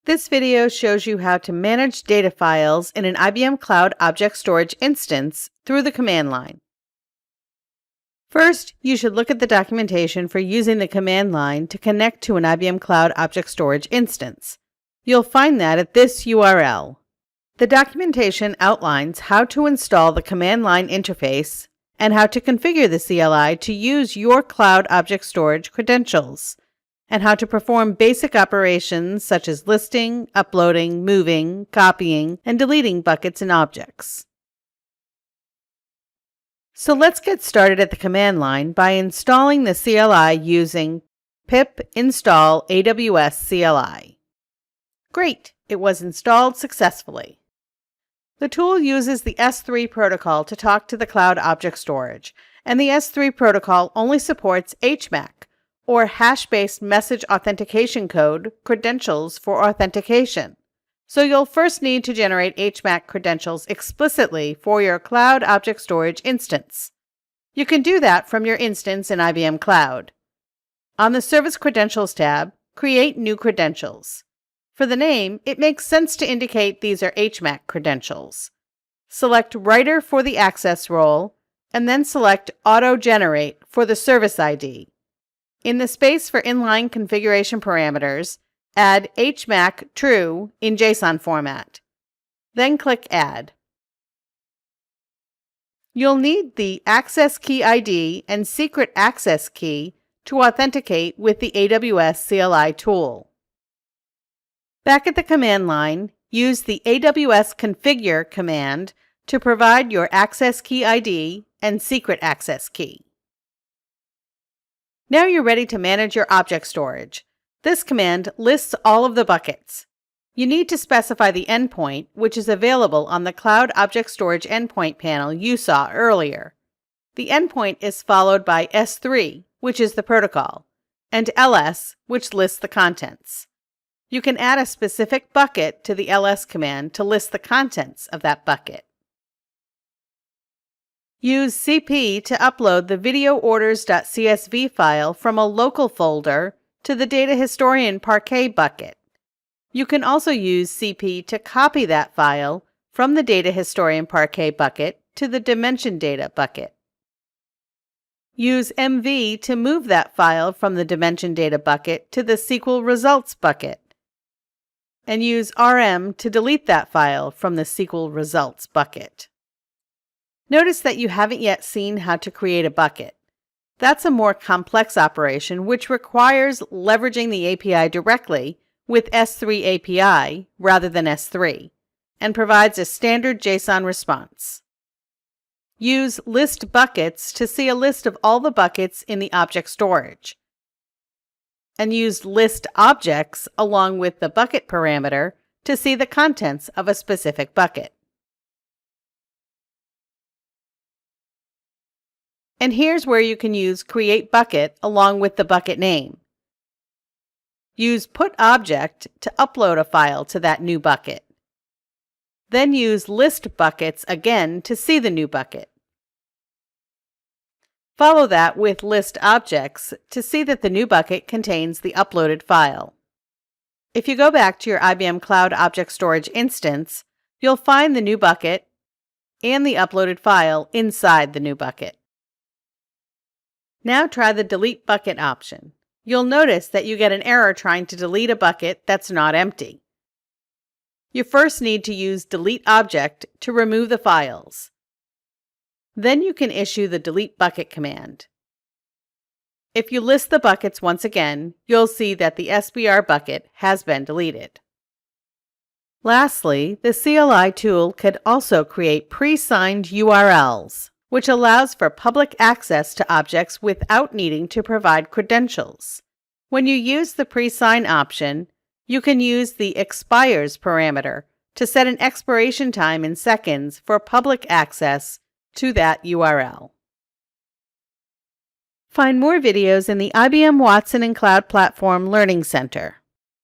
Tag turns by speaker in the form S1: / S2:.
S1: This video shows you how to manage data files in an IBM Cloud Object Storage instance through the command line. First, you should look at the documentation for using the command line to connect to an IBM Cloud Object Storage instance. You'll find that at this URL. The documentation outlines how to install the command line interface and how to configure the CLI to use your Cloud Object Storage credentials, and how to perform basic operations such as listing, uploading, moving, copying, and deleting buckets and objects. So let's get started at the command line by installing the CLI using pip install AWS CLI. Great, it was installed successfully. The tool uses the S3 protocol to talk to the Cloud Object Storage, and the S3 protocol only supports HMAC, or hash-based message authentication code credentials for authentication. So you'll first need to generate HMAC credentials explicitly for your Cloud Object Storage instance. You can do that from your instance in IBM Cloud. On the Service Credentials tab, create new credentials. For the name, it makes sense to indicate these are HMAC credentials. Select Writer for the access role, and then select Auto Generate for the service ID. In the space for inline configuration parameters, add HMAC true in JSON format. Then click Add. You'll need the access key ID and secret access key to authenticate with the AWS CLI tool. Back at the command line, use the AWS configure command to provide your access key ID and secret access key. Now you're ready to manage your object storage. This command lists all of the buckets. You need to specify the endpoint, which is available on the Cloud Object Storage endpoint panel you saw earlier. The endpoint is followed by S3, which is the protocol, and LS, which lists the contents. You can add a specific bucket to the ls command to list the contents of that bucket. Use CP to upload the videoorders.csv file from a local folder to the Data Historian Parquet bucket. You can also use CP to copy that file from the Data Historian Parquet bucket to the Dimension Data bucket. Use MV to move that file from the Dimension Data bucket to the SQL Results bucket. And use RM to delete that file from the SQL Results bucket. Notice that you haven't yet seen how to create a bucket. That's a more complex operation which requires leveraging the API directly with S3 API rather than S3, and provides a standard JSON response. Use list buckets to see a list of all the buckets in the object storage, and use list objects along with the bucket parameter to see the contents of a specific bucket. And here's where you can use create bucket along with the bucket name. Use put object to upload a file to that new bucket. Then use list buckets again to see the new bucket. Follow that with list objects to see that the new bucket contains the uploaded file. If you go back to your IBM Cloud Object Storage instance, you'll find the new bucket and the uploaded file inside the new bucket. Now try the delete bucket option. You'll notice that you get an error trying to delete a bucket that's not empty. You first need to use delete object to remove the files. Then you can issue the delete bucket command. If you list the buckets once again, you'll see that the SBR bucket has been deleted. Lastly, the CLI tool could also create pre-signed URLs, which allows for public access to objects without needing to provide credentials. When you use the pre-sign option, you can use the expires parameter to set an expiration time in seconds for public access to that URL. Find more videos in the IBM Watson and Cloud Platform Learning Center.